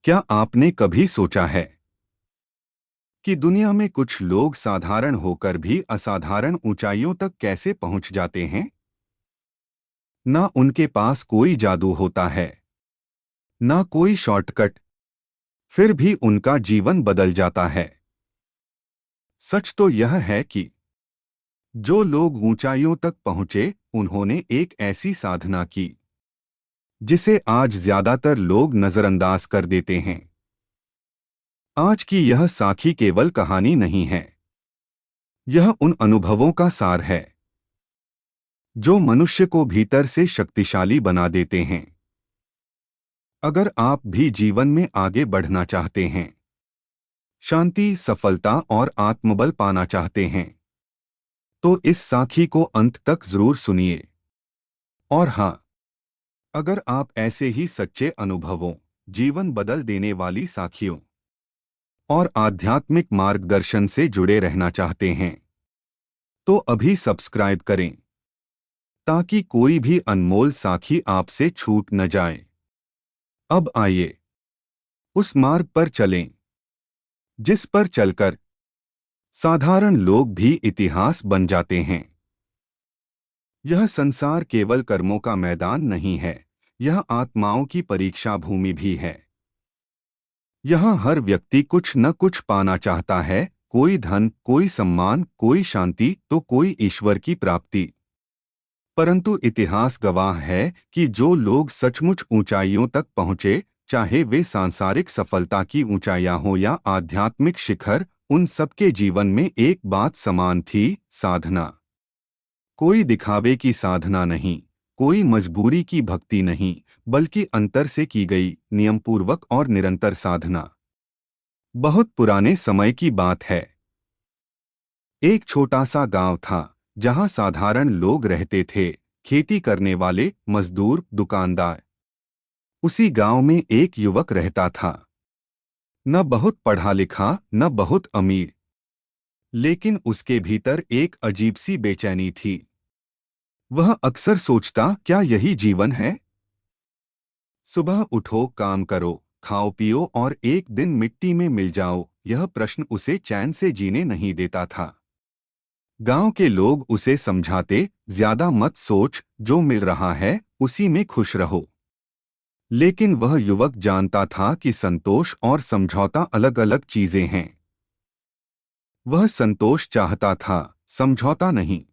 क्या आपने कभी सोचा है कि दुनिया में कुछ लोग साधारण होकर भी असाधारण ऊंचाइयों तक कैसे पहुंच जाते हैं? ना उनके पास कोई जादू होता है, ना कोई शॉर्टकट, फिर भी उनका जीवन बदल जाता है। सच तो यह है कि जो लोग ऊंचाइयों तक पहुंचे, उन्होंने एक ऐसी साधना की जिसे आज ज्यादातर लोग नजरअंदाज कर देते हैं। आज की यह साखी केवल कहानी नहीं है, यह उन अनुभवों का सार है जो मनुष्य को भीतर से शक्तिशाली बना देते हैं। अगर आप भी जीवन में आगे बढ़ना चाहते हैं, शांति, सफलता और आत्मबल पाना चाहते हैं, तो इस साखी को अंत तक जरूर सुनिए। और हाँ, अगर आप ऐसे ही सच्चे अनुभवों, जीवन बदल देने वाली साखियों और आध्यात्मिक मार्गदर्शन से जुड़े रहना चाहते हैं, तो अभी सब्सक्राइब करें ताकि कोई भी अनमोल साखी आपसे छूट न जाए। अब आइए उस मार्ग पर चलें जिस पर चलकर साधारण लोग भी इतिहास बन जाते हैं। यह संसार केवल कर्मों का मैदान नहीं है, यह आत्माओं की परीक्षा भूमि भी है। यहाँ हर व्यक्ति कुछ न कुछ पाना चाहता है, कोई धन, कोई सम्मान, कोई शांति, तो कोई ईश्वर की प्राप्ति। परंतु इतिहास गवाह है कि जो लोग सचमुच ऊंचाइयों तक पहुंचे, चाहे वे सांसारिक सफलता की ऊंचाइयां हो या आध्यात्मिक शिखर, उन सबके जीवन में एक बात समान थी: साधना। कोई दिखावे की साधना नहीं, कोई मजबूरी की भक्ति नहीं, बल्कि अंतर से की गई नियमपूर्वक और निरंतर साधना। बहुत पुराने समय की बात है। एक छोटा सा गांव था जहां साधारण लोग रहते थे, खेती करने वाले, मजदूर, दुकानदार। उसी गांव में एक युवक रहता था, न बहुत पढ़ा लिखा, न बहुत अमीर, लेकिन उसके भीतर एक अजीब सी बेचैनी थी। वह अक्सर सोचता, क्या यही जीवन है? सुबह उठो, काम करो, खाओ पियो और एक दिन मिट्टी में मिल जाओ, यह प्रश्न उसे चैन से जीने नहीं देता था। गांव के लोग उसे समझाते, ज्यादा मत सोच, जो मिल रहा है उसी में खुश रहो। लेकिन वह युवक जानता था कि संतोष और समझौता अलग अलग चीजें हैं। वह संतोष चाहता था, समझौता नहीं।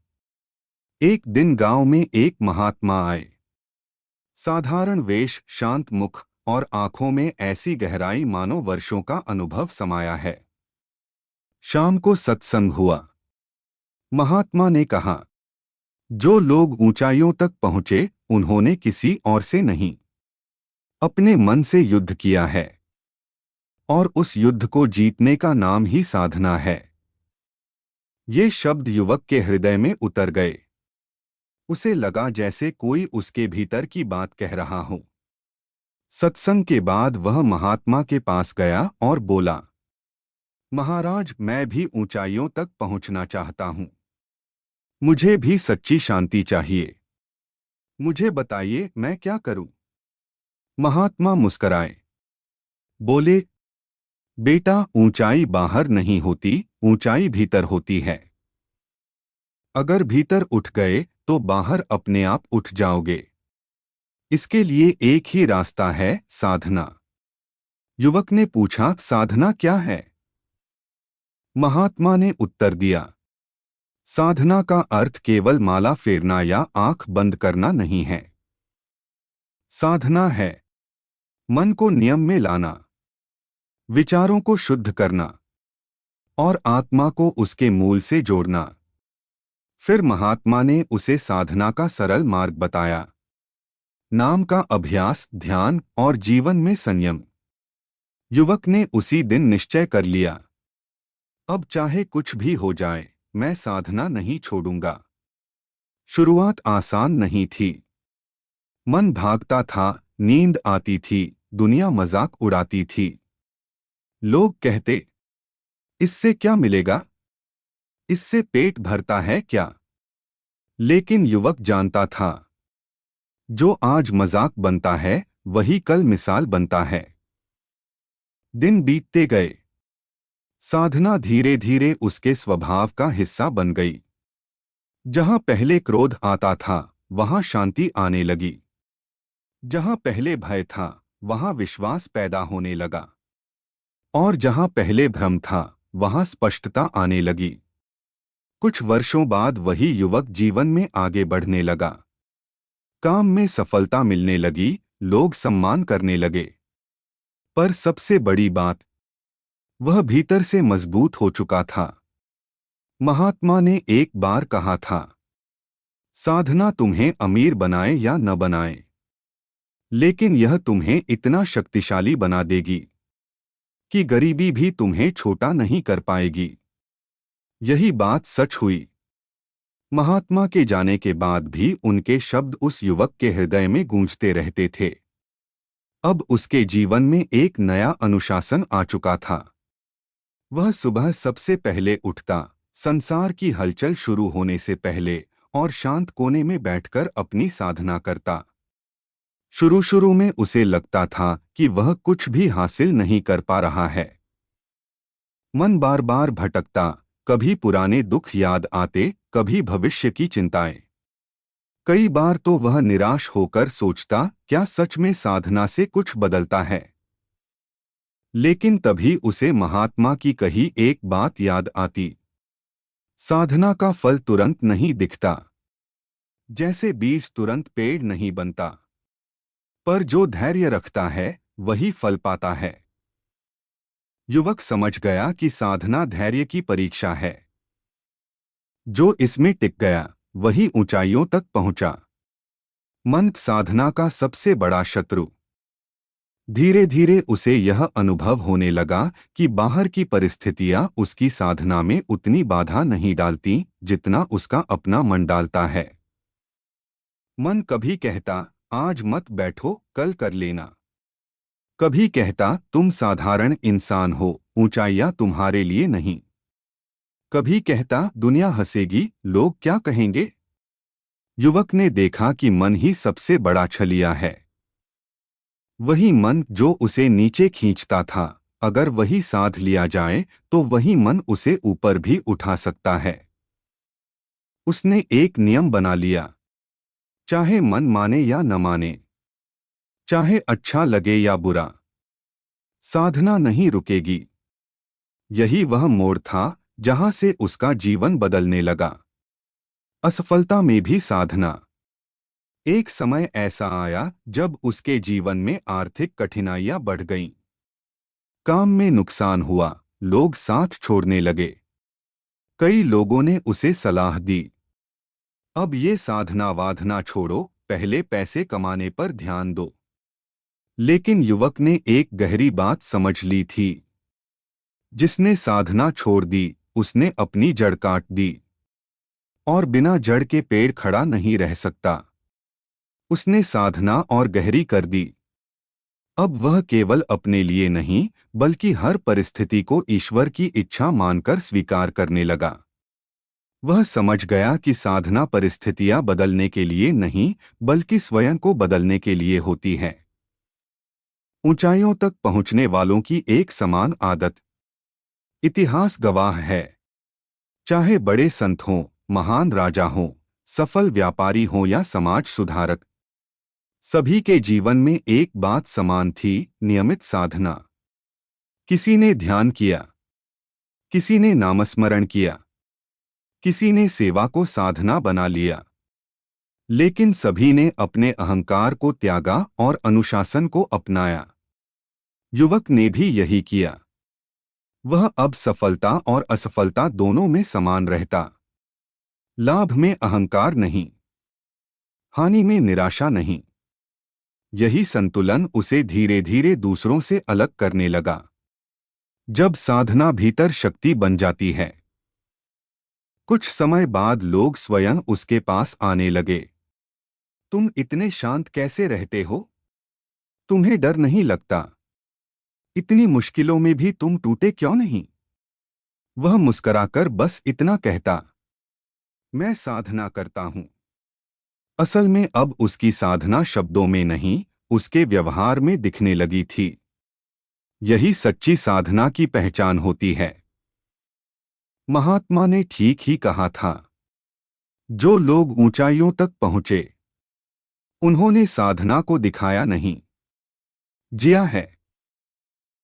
एक दिन गांव में एक महात्मा आए। साधारण वेश, शांत मुख और आंखों में ऐसी गहराई मानो वर्षों का अनुभव समाया है। शाम को सत्संग हुआ। महात्मा ने कहा, जो लोग ऊंचाइयों तक पहुंचे, उन्होंने किसी और से नहीं, अपने मन से युद्ध किया है। और उस युद्ध को जीतने का नाम ही साधना है। ये शब्द युवक के हृदय में उतर गए। उसे लगा जैसे कोई उसके भीतर की बात कह रहा हो। सत्संग के बाद वह महात्मा के पास गया और बोला, महाराज, मैं भी ऊंचाइयों तक पहुंचना चाहता हूं। मुझे भी सच्ची शांति चाहिए। मुझे बताइए, मैं क्या करूं? महात्मा मुस्कराए, बोले, बेटा, ऊंचाई बाहर नहीं होती, ऊंचाई भीतर होती है। अगर भीतर उठ गए तो बाहर अपने आप उठ जाओगे। इसके लिए एक ही रास्ता है, साधना। युवक ने पूछा, साधना क्या है? महात्मा ने उत्तर दिया, साधना का अर्थ केवल माला फेरना या आंख बंद करना नहीं है। साधना है मन को नियम में लाना, विचारों को शुद्ध करना और आत्मा को उसके मूल से जोड़ना। फिर महात्मा ने उसे साधना का सरल मार्ग बताया: नाम का अभ्यास, ध्यान और जीवन में संयम। युवक ने उसी दिन निश्चय कर लिया, अब चाहे कुछ भी हो जाए, मैं साधना नहीं छोड़ूंगा। शुरुआत आसान नहीं थी। मन भागता था, नींद आती थी, दुनिया मजाक उड़ाती थी। लोग कहते, इससे क्या मिलेगा? इससे पेट भरता है क्या? लेकिन युवक जानता था, जो आज मजाक बनता है वही कल मिसाल बनता है। दिन बीतते गए। साधना धीरे धीरे उसके स्वभाव का हिस्सा बन गई। जहां पहले क्रोध आता था, वहां शांति आने लगी। जहां पहले भय था, वहां विश्वास पैदा होने लगा। और जहां पहले भ्रम था, वहां स्पष्टता आने लगी। कुछ वर्षों बाद वही युवक जीवन में आगे बढ़ने लगा। काम में सफलता मिलने लगी, लोग सम्मान करने लगे। पर सबसे बड़ी बात, वह भीतर से मजबूत हो चुका था। महात्मा ने एक बार कहा था, साधना तुम्हें अमीर बनाए या न बनाए, लेकिन यह तुम्हें इतना शक्तिशाली बना देगी कि गरीबी भी तुम्हें छोटा नहीं कर पाएगी। यही बात सच हुई। महात्मा के जाने के बाद भी उनके शब्द उस युवक के हृदय में गूंजते रहते थे। अब उसके जीवन में एक नया अनुशासन आ चुका था। वह सुबह सबसे पहले उठता, संसार की हलचल शुरू होने से पहले, और शांत कोने में बैठकर अपनी साधना करता। शुरू शुरू में उसे लगता था कि वह कुछ भी हासिल नहीं कर पा रहा है। मन बार बार भटकता, कभी पुराने दुख याद आते, कभी भविष्य की चिंताएं। कई बार तो वह निराश होकर सोचता, क्या सच में साधना से कुछ बदलता है। लेकिन तभी उसे महात्मा की कही एक बात याद आती, साधना का फल तुरंत नहीं दिखता। जैसे बीज तुरंत पेड़ नहीं बनता, पर जो धैर्य रखता है वही फल पाता है। युवक समझ गया कि साधना धैर्य की परीक्षा है। जो इसमें टिक गया वही ऊंचाइयों तक पहुंचा। मन साधना का सबसे बड़ा शत्रु। धीरे धीरे उसे यह अनुभव होने लगा कि बाहर की परिस्थितियां उसकी साधना में उतनी बाधा नहीं डालती जितना उसका अपना मन डालता है। मन कभी कहता, आज मत बैठो, कल कर लेना। कभी कहता, तुम साधारण इंसान हो, ऊंचाइयां तुम्हारे लिए नहीं। कभी कहता, दुनिया हंसेगी, लोग क्या कहेंगे। युवक ने देखा कि मन ही सबसे बड़ा छलिया है। वही मन जो उसे नीचे खींचता था, अगर वही साध लिया जाए तो वही मन उसे ऊपर भी उठा सकता है। उसने एक नियम बना लिया, चाहे मन माने या न माने, चाहे अच्छा लगे या बुरा, साधना नहीं रुकेगी। यही वह मोड़ था जहां से उसका जीवन बदलने लगा। असफलता में भी साधना। एक समय ऐसा आया जब उसके जीवन में आर्थिक कठिनाइयां बढ़ गईं। काम में नुकसान हुआ, लोग साथ छोड़ने लगे। कई लोगों ने उसे सलाह दी, अब ये साधना वाधना छोड़ो, पहले पैसे कमाने पर ध्यान दो। लेकिन युवक ने एक गहरी बात समझ ली थी, जिसने साधना छोड़ दी उसने अपनी जड़ काट दी। और बिना जड़ के पेड़ खड़ा नहीं रह सकता। उसने साधना और गहरी कर दी। अब वह केवल अपने लिए नहीं, बल्कि हर परिस्थिति को ईश्वर की इच्छा मानकर स्वीकार करने लगा। वह समझ गया कि साधना परिस्थितियां बदलने के लिए नहीं, बल्कि स्वयं को बदलने के लिए होती है। ऊंचाइयों तक पहुंचने वालों की एक समान आदत। इतिहास गवाह है, चाहे बड़े संत हों, महान राजा हों, सफल व्यापारी हों या समाज सुधारक, सभी के जीवन में एक बात समान थी, नियमित साधना। किसी ने ध्यान किया, किसी ने नामस्मरण किया, किसी ने सेवा को साधना बना लिया, लेकिन सभी ने अपने अहंकार को त्यागा और अनुशासन को अपनाया। युवक ने भी यही किया। वह अब सफलता और असफलता दोनों में समान रहता। लाभ में अहंकार नहीं, हानि में निराशा नहीं। यही संतुलन उसे धीरे धीरे दूसरों से अलग करने लगा। जब साधना भीतर शक्ति बन जाती है, कुछ समय बाद लोग स्वयं उसके पास आने लगे। तुम इतने शांत कैसे रहते हो? तुम्हें डर नहीं लगता? इतनी मुश्किलों में भी तुम टूटे क्यों नहीं? वह मुस्कुराकर बस इतना कहता, मैं साधना करता हूं। असल में अब उसकी साधना शब्दों में नहीं, उसके व्यवहार में दिखने लगी थी। यही सच्ची साधना की पहचान होती है। महात्मा ने ठीक ही कहा था। जो लोग ऊंचाइयों तक पहुंचे, उन्होंने साधना को दिखाया नहीं, जिया है।